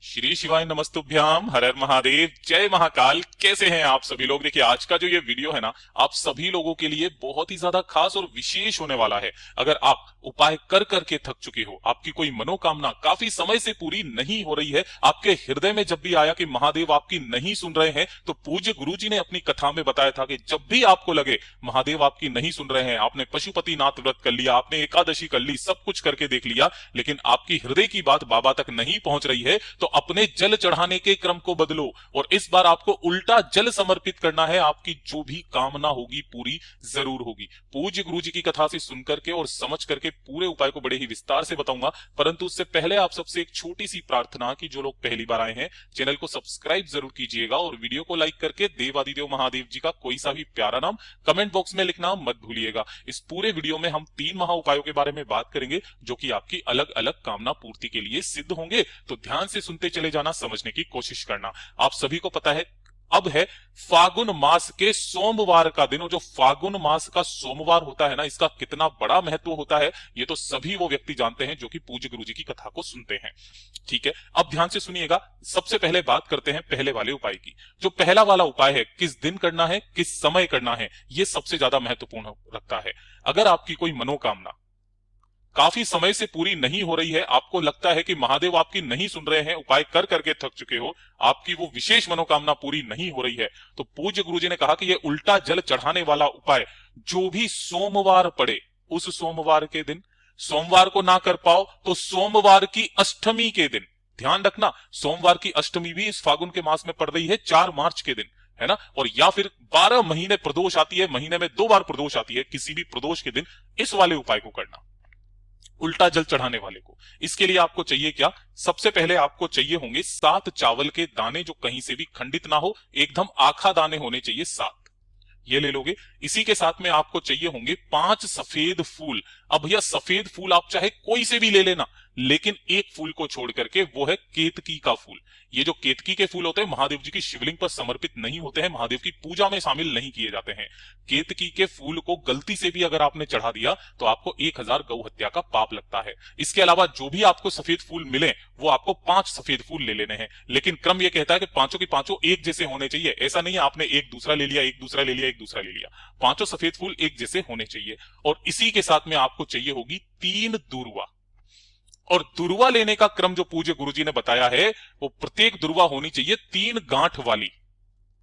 श्री शिवाय नमस्तुभ्याम, हर हर महादेव, जय महाकाल। कैसे हैं आप सभी लोग? देखिए, आज का जो ये वीडियो है ना, आप सभी लोगों के लिए बहुत ही ज्यादा खास और विशेष होने वाला है। अगर आप उपाय कर करके थक चुके हो, आपकी कोई मनोकामना काफी समय से पूरी नहीं हो रही है, आपके हृदय में जब भी आया कि महादेव आपकी नहीं सुन रहे हैं, तो पूज्य गुरुजी ने अपनी कथा में बताया था कि जब भी आपको लगे महादेव आपकी नहीं सुन रहे हैं, आपने पशुपतिनाथ व्रत कर लिया, आपने एकादशी कर ली, सब कुछ करके देख लिया, लेकिन आपकी हृदय की बात बाबा तक नहीं पहुंच रही है, तो अपने जल चढ़ाने के क्रम को बदलो और इस बार आपको उल्टा जल समर्पित करना है। आपकी जो भी कामना होगी पूरी जरूर होगी। पूज्य गुरु जी की कथा से सुन करके और समझ करके पूरे उपाय को बड़े ही विस्तार से बताऊंगा, परंतु उससे पहले आप सबसे एक छोटी सी प्रार्थना की जो लोग पहली बार आए हैं, चैनल को सब्सक्राइब जरूर कीजिएगा और वीडियो को लाइक करके देवादिदेव महादेव जी का कोई सा भी प्यारा नाम कमेंट बॉक्स में लिखना मत भूलिएगा। इस पूरे वीडियो में हम 3 महा उपायों के बारे में बात करेंगे जो कि आपकी अलग अलग कामना पूर्ति के लिए सिद्ध होंगे, तो ध्यान से सुनते चले जाना, समझने की कोशिश करना। आप सभी को पता है अब है फागुन मास के सोमवार का दिन, और जो फागुन मास का सोमवार होता है ना, इसका कितना बड़ा महत्व होता है ये तो सभी वो व्यक्ति जानते हैं जो कि पूज्य गुरुजी की कथा को सुनते हैं। ठीक है, अब ध्यान से सुनिएगा। सबसे पहले बात करते हैं पहले वाले उपाय की। जो पहला वाला उपाय है, किस दिन करना है, किस समय करना है, ये सबसे ज्यादा महत्वपूर्ण रखता है। अगर आपकी कोई मनोकामना काफी समय से पूरी नहीं हो रही है, आपको लगता है कि महादेव आपकी नहीं सुन रहे हैं, उपाय कर करके थक चुके हो, आपकी वो विशेष मनोकामना पूरी नहीं हो रही है, तो पूज्य गुरुजी ने कहा कि ये उल्टा जल चढ़ाने वाला उपाय जो भी सोमवार पड़े, उस सोमवार के दिन, सोमवार को ना कर पाओ तो सोमवार की अष्टमी के दिन, ध्यान रखना सोमवार की अष्टमी भी इस फागुन के मास में पड़ रही है, 4 मार्च के दिन, है ना। और या फिर 12 महीने प्रदोष आती है, महीने में 2 बार प्रदोष आती है, किसी भी प्रदोष के दिन इस वाले उपाय को करना, उल्टा जल चढ़ाने वाले को। इसके लिए आपको चाहिए क्या? सबसे पहले आपको चाहिए होंगे 7 चावल के दाने जो कहीं से भी खंडित ना हो, एकदम आखा दाने होने चाहिए 7, ये ले लोगे। इसी के साथ में आपको चाहिए होंगे 5 सफेद फूल। अब भैया सफेद फूल आप चाहे कोई से भी ले लेना, लेकिन एक फूल को छोड़ करके, वो है केतकी का फूल। ये जो केतकी के फूल होते हैं महादेव जी की शिवलिंग पर समर्पित नहीं होते हैं, महादेव की पूजा में शामिल नहीं किए जाते हैं। केतकी के फूल को गलती से भी अगर आपने चढ़ा दिया तो आपको 1000 गौ हत्या का पाप लगता है। इसके अलावा जो भी आपको सफेद फूल मिले वो आपको 5 सफेद फूल ले लेने हैं, लेकिन क्रम ये कहता है कि पांचों के पांचों एक जैसे होने चाहिए। ऐसा नहीं है आपने एक दूसरा ले लिया, एक दूसरा ले लिया, एक दूसरा ले लिया, पांचों सफेद फूल एक जैसे होने चाहिए। और इसी के साथ में आपको चाहिए होगी 3 दुर्वा। और दुर्वा लेने का क्रम जो पूज्य गुरुजी ने बताया है, वो प्रत्येक दुर्वा होनी चाहिए 3 गांठ वाली,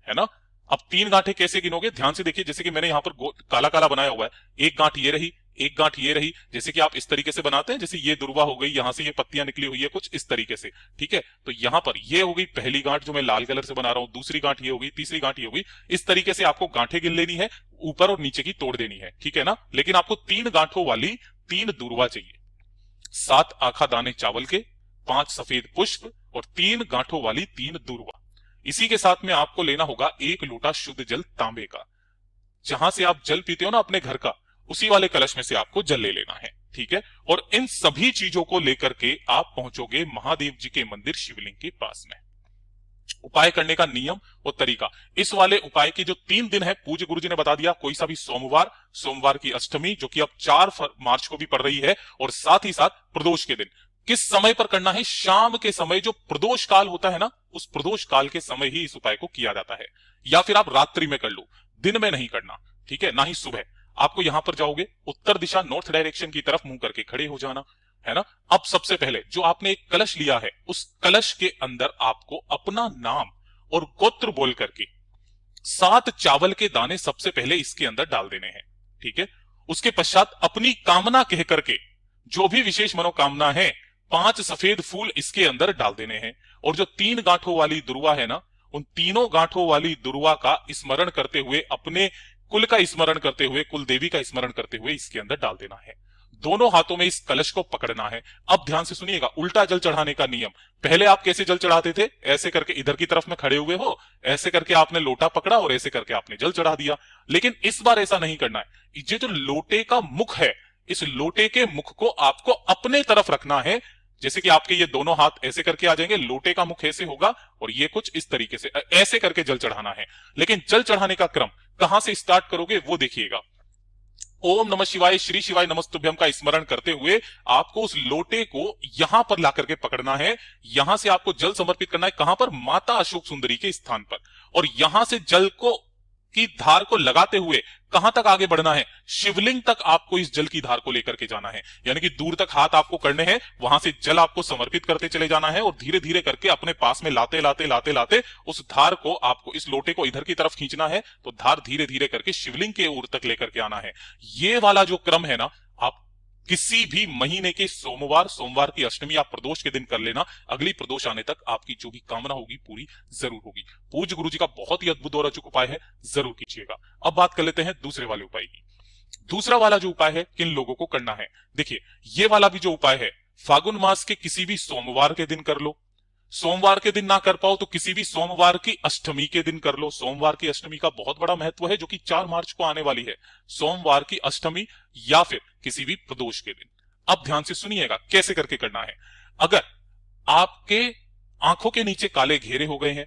है ना। अब 3 गांठें कैसे गिनोगे? ध्यान से देखिए, जैसे कि मैंने यहां पर काला काला बनाया हुआ है, एक गांठ ये रही, एक गांठ ये रही, जैसे कि आप इस तरीके से बनाते हैं, जैसे ये दुर्वा हो गई, यहां से ये पत्तियां निकली हुई है कुछ इस तरीके से, ठीक है। तो यहां पर ये हो गई पहली गांठ जो मैं लाल कलर से बना रहा हूं, दूसरी गांठ ये होगी, तीसरी गांठ ये होगी। इस तरीके से आपको गांठें गिन लेनी है, ऊपर और नीचे की तोड़ देनी है, ठीक है ना। लेकिन आपको 3 गांठों वाली 3 दुर्वा चाहिए, 7 आखा दाने चावल के, 5 सफेद पुष्प और 3 गांठों वाली 3 दुर्वा। इसी के साथ में आपको लेना होगा 1 लोटा शुद्ध जल तांबे का। जहां से आप जल पीते हो ना अपने घर का, उसी वाले कलश में से आपको जल ले लेना है, ठीक है। और इन सभी चीजों को लेकर के आप पहुंचोगे महादेव जी के मंदिर शिवलिंग के पास में। उपाय करने का नियम और तरीका, इस वाले उपाय के जो 3 दिन है पूज्य गुरुजी ने बता दिया, कोई सा भी सोमवार, सोमवार की अष्टमी जो कि अब 4 मार्च को भी पड़ रही है, और साथ ही साथ प्रदोष के दिन। किस समय पर करना है? शाम के समय, जो प्रदोष काल होता है ना, उस प्रदोष काल के समय ही इस उपाय को किया जाता है। या फिर आप रात्रि में कर लो, दिन में नहीं करना, ठीक है, ना ही सुबह। आपको यहां पर जाओगे, उत्तर दिशा नॉर्थ डायरेक्शन की तरफ मुंह करके खड़े हो जाना, है ना। अब सबसे पहले जो आपने एक कलश लिया है, उस कलश के अंदर आपको अपना नाम और गोत्र बोल करके 7 चावल के दाने सबसे पहले इसके अंदर डाल देने हैं, ठीक है। उसके पश्चात अपनी कामना कह करके, जो भी विशेष मनोकामना है, 5 सफेद फूल इसके अंदर डाल देने हैं। और जो 3 गांठों वाली दुर्वा है ना, उन तीनों गांठों वाली दुर्वा का स्मरण करते हुए, अपने कुल का स्मरण करते हुए, कुल देवी का स्मरण करते हुए इसके अंदर डाल देना है। दोनों हाथों में इस कलश को पकड़ना है। अब ध्यान से सुनिएगा, उल्टा जल चढ़ाने का नियम। पहले आप कैसे जल चढ़ाते थे? ऐसे करके इधर की तरफ में खड़े हुए हो, ऐसे करके आपने लोटा पकड़ा और ऐसे करके आपने जल चढ़ा दिया। लेकिन इस बार ऐसा नहीं करना है। ये जो लोटे का मुख है, इस लोटे के मुख को आपको अपने तरफ रखना है। जैसे कि आपके ये दोनों हाथ ऐसे करके आ जाएंगे, लोटे का मुख ऐसे होगा और ये कुछ इस तरीके से, ऐसे करके जल चढ़ाना है। लेकिन जल चढ़ाने का क्रम कहां से स्टार्ट करोगे वो देखिएगा। ओम नमः शिवाय श्री शिवाय नमस्तुभ्यम का स्मरण करते हुए आपको उस लोटे को यहां पर ला करके पकड़ना है। यहां से आपको जल समर्पित करना है, कहां पर? माता अशोक सुंदरी के स्थान पर। और यहां से जल को की धार को लगाते हुए कहां तक आगे बढ़ना है? शिवलिंग तक आपको इस जल की धार को लेकर के जाना है। यानी कि दूर तक हाथ आपको करने हैं, वहां से जल आपको समर्पित करते चले जाना है और धीरे धीरे करके अपने पास में लाते लाते लाते लाते उस धार को आपको, इस लोटे को इधर की तरफ खींचना है, तो धार धीरे धीरे करके शिवलिंग के ओर तक लेकर के आना है। ये वाला जो क्रम है ना, आप किसी भी महीने के सोमवार की अष्टमी आप प्रदोष के दिन कर लेना। अगली प्रदोष आने तक आपकी जो भी कामना होगी पूरी जरूर होगी। पूज्य गुरु जी का बहुत ही अद्भुत और अचूक उपाय है, जरूर कीजिएगा। अब बात कर लेते हैं दूसरे वाले उपाय की। दूसरा वाला जो उपाय है किन लोगों को करना है? देखिए, ये वाला भी जो उपाय है, फागुन मास के किसी भी सोमवार के दिन कर लो। सोमवार के दिन ना कर पाओ तो किसी भी सोमवार की अष्टमी के दिन कर लो। सोमवार की अष्टमी का बहुत बड़ा महत्व है, जो कि 4 मार्च को आने वाली है। सोमवार की अष्टमी या फिर किसी भी प्रदोष के दिन। अब ध्यान से सुनिएगा कैसे करके करना है। अगर आपके आंखों के नीचे काले घेरे हो गए हैं,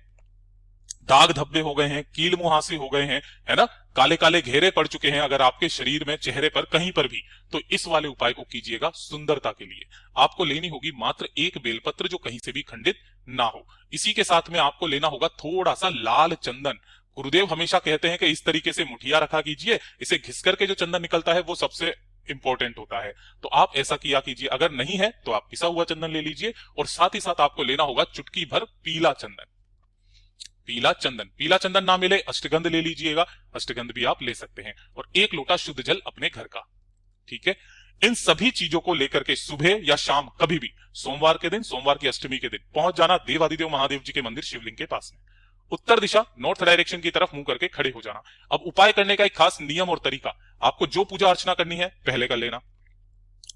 दाग धब्बे हो गए हैं, कील मुहासे हो गए हैं, है ना, काले काले घेरे पड़ चुके हैं अगर आपके शरीर में, चेहरे पर, कहीं पर भी, तो इस वाले उपाय को कीजिएगा सुंदरता के लिए। आपको लेनी होगी मात्र एक बेलपत्र जो कहीं से भी खंडित ना हो। इसी के साथ में आपको लेना होगा थोड़ा सा लाल चंदन। गुरुदेव हमेशा कहते हैं कि इस तरीके से मुठिया रखा कीजिए, इसे घिस करके जो चंदन निकलता है वो सबसे इंपॉर्टेंट होता है। तो आप ऐसा किया कीजिए। अगर नहीं है तो आप पिसा हुआ चंदन ले लीजिए। और साथ ही साथ आपको लेना होगा चुटकी भर पीला चंदन। पीला चंदन ना मिले अष्टगंध ले लीजिएगा, अष्टगंध भी आप ले सकते हैं। और 1 लोटा शुद्ध जल अपने घर का। ठीक है, इन सभी चीजों को लेकर के सुबह या शाम कभी भी, सोमवार के दिन, सोमवार की अष्टमी के दिन पहुंच जाना देवादिदेव महादेव जी के मंदिर शिवलिंग के पास में। उत्तर दिशा, नॉर्थ डायरेक्शन की तरफ मुंह करके खड़े हो जाना। अब उपाय करने का एक खास नियम और तरीका, आपको जो पूजा अर्चना करनी है पहले कर लेना।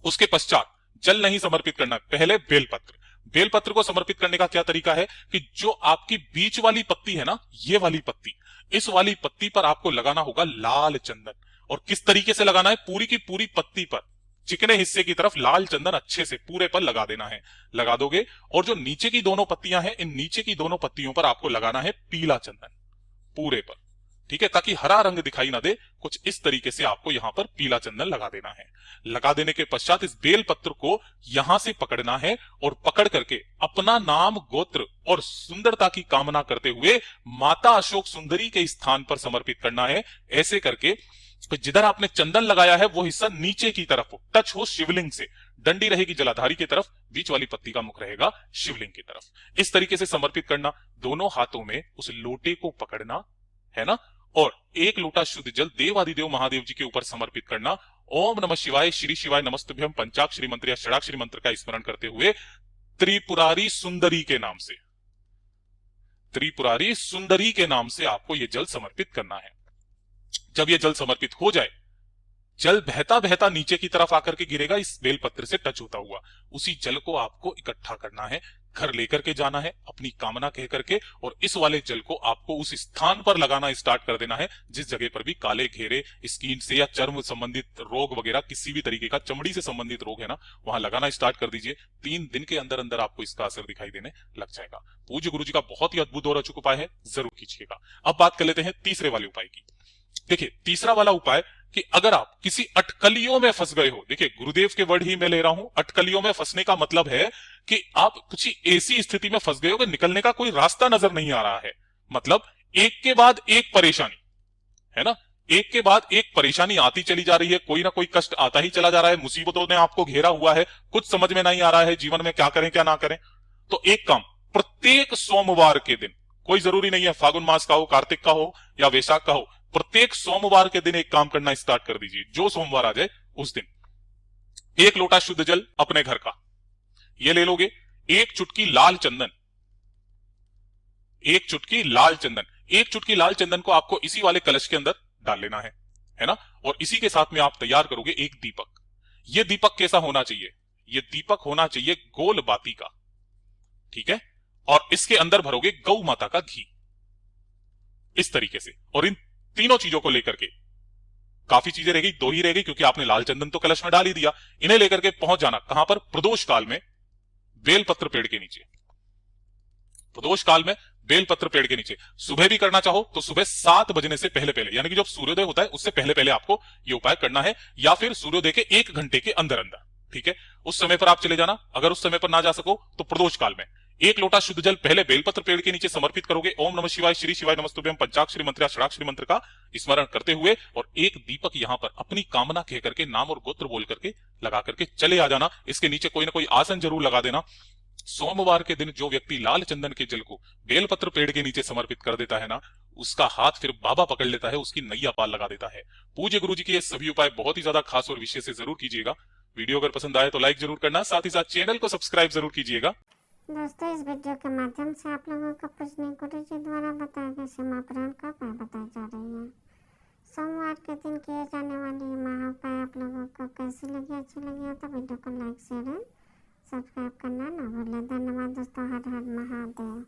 उसके पश्चात जल नहीं समर्पित करना, पहले बेलपत्र। बेलपत्र को समर्पित करने का क्या तरीका है कि जो आपकी बीच वाली पत्ती है ना, ये वाली पत्ती, इस वाली पत्ती पर आपको लगाना होगा लाल चंदन। और किस तरीके से लगाना है? पूरी की पूरी पत्ती पर, चिकने हिस्से की तरफ लाल चंदन अच्छे से पूरे पर लगा देना है। लगा दोगे, और जो नीचे की दोनों पत्तियां हैं, इन नीचे की दोनों पत्तियों पर आपको लगाना है पीला चंदन पूरे पर। ठीक है, ताकि हरा रंग दिखाई ना दे, कुछ इस तरीके से आपको यहां पर पीला चंदन लगा देना है। लगा देने के पश्चात इस बेल पत्र को यहां से पकड़ना है और पकड़ करके अपना नाम, गोत्र और सुंदरता की कामना करते हुए माता अशोक सुंदरी के स्थान पर समर्पित करना है। ऐसे करके जिधर आपने चंदन लगाया है वो हिस्सा नीचे की तरफ हो, टच हो शिवलिंग से। डंडी रहेगी जलाधारी की तरफ, बीच वाली पत्ती का मुख रहेगा शिवलिंग की तरफ। इस तरीके से समर्पित करना। दोनों हाथों में उस लोटे को पकड़ना है ना, और 1 लोटा शुद्ध जल देवादिदेव महादेव जी के ऊपर समर्पित करना। ओम नमः शिवाय श्री शिवाय नमस्तुभ्यम पंचाक्षरी मंत्र या षडाक्षरी मंत्र का स्मरण करते हुए त्रिपुरारी सुंदरी के नाम से, त्रिपुरारी सुंदरी के नाम से आपको यह जल समर्पित करना है। जब यह जल समर्पित हो जाए, जल बहता बहता नीचे की तरफ आकर के गिरेगा, इस बेलपत्र से टच होता हुआ। उसी जल को आपको इकट्ठा करना है, घर लेकर के जाना है अपनी कामना कह करके, और इस वाले जल को आपको उस स्थान पर लगाना स्टार्ट कर देना है जिस जगह पर भी काले घेरे, स्किन से या चर्म संबंधित रोग वगैरह, किसी भी तरीके का चमड़ी से संबंधित रोग है ना, वहां लगाना स्टार्ट कर दीजिए। 3 दिन के अंदर अंदर आपको इसका असर दिखाई देने लग जाएगा। पूज्य गुरु जी का बहुत ही अद्भुत और अचूक उपाय है, जरूर कीजिएगा। अब बात कर लेते हैं तीसरे वाले उपाय की। देखिए, तीसरा वाला उपाय कि अगर आप किसी अटकलियों में फंस गए हो, देखिए गुरुदेव के वर्ड ही मैं ले रहा हूं, अटकलियों में फंसने का मतलब है कि आप कुछ ऐसी स्थिति में फंस गए हो कि निकलने का कोई रास्ता नजर नहीं आ रहा है। मतलब एक के बाद एक परेशानी, है ना, एक के बाद एक परेशानी आती चली जा रही है, कोई ना कोई कष्ट आता ही चला जा रहा है, मुसीबतों ने आपको घेरा हुआ है, कुछ समझ में नहीं आ रहा है जीवन में क्या करें क्या ना करें। तो एक काम, प्रत्येक सोमवार के दिन, कोई जरूरी नहीं है फागुन मास का हो, कार्तिक का हो या वैशाख का हो, प्रत्येक सोमवार के दिन एक काम करना स्टार्ट कर दीजिए। जो सोमवार आ जाए उस दिन 1 लोटा शुद्ध जल अपने घर का ये ले लोगे, 1 चुटकी लाल चंदन, 1 चुटकी लाल चंदन, 1 चुटकी लाल चंदन को आपको इसी वाले कलश के अंदर डाल लेना है ना। और इसी के साथ में आप तैयार करोगे एक दीपक। ये दीपक कैसा होना चाहिए? ये दीपक होना चाहिए गोल बाती का, ठीक है। और इसके अंदर भरोगे गौ माता का घी, इस तरीके से। और इन तीनों चीजों को लेकर के, काफी चीजें रह गई, 2 ही रह गई क्योंकि आपने लाल चंदन तो कलश में डाल ही दिया। इन्हें लेकर के पहुंच जाना कहां पर? प्रदोष काल में बेलपत्र पेड़ के नीचे। प्रदोष काल में बेलपत्र पेड़ के नीचे। सुबह भी करना चाहो तो सुबह 7 बजने से पहले पहले, यानी कि जब सूर्योदय होता है उससे पहले पहले आपको ये उपाय करना है, या फिर सूर्योदय के 1 घंटे के अंदर अंदर। ठीक है, उस समय पर आप चले जाना। अगर उस समय पर ना जा सको तो प्रदोष काल में 1 लोटा शुद्ध जल पहले बेलपत्र पेड़ के नीचे समर्पित करोगे। ओम नमः शिवाय, श्री शिवाय नमस्तुभ्यम पंचाक्षरी मंत्र या षडाक्षरी मंत्र का स्मरण करते हुए, और एक दीपक यहां पर अपनी कामना कह करके, नाम और गोत्र बोल करके लगा करके चले आ जाना। इसके नीचे कोई ना कोई आसन जरूर लगा देना। सोमवार के दिन जो व्यक्ति लाल चंदन के जल को बेलपत्र पेड़ के नीचे समर्पित कर देता है ना, उसका हाथ फिर बाबा पकड़ लेता है, उसकी नैया पार लगा देता है। पूज्य गुरु जी के ये सभी उपाय बहुत ही ज्यादा खास और विशेष से जरूर कीजिएगा। वीडियो अगर पसंद आए तो लाइक जरूर करना, साथ ही साथ चैनल को सब्सक्राइब जरूर कीजिएगा। दोस्तों, इस वीडियो के माध्यम से आप लोगों को पूजनीय गुरु जी द्वारा बताए गए समापन का उपाय बताई जा रही है। सोमवार के दिन किए जाने वाली महा उपाय आप लोगों को कैसी लगी, अच्छी लगी हो तो वीडियो को लाइक शेयर एंड सब्सक्राइब करना ना भूलें। धन्यवाद दोस्तों। हर हर महादेव।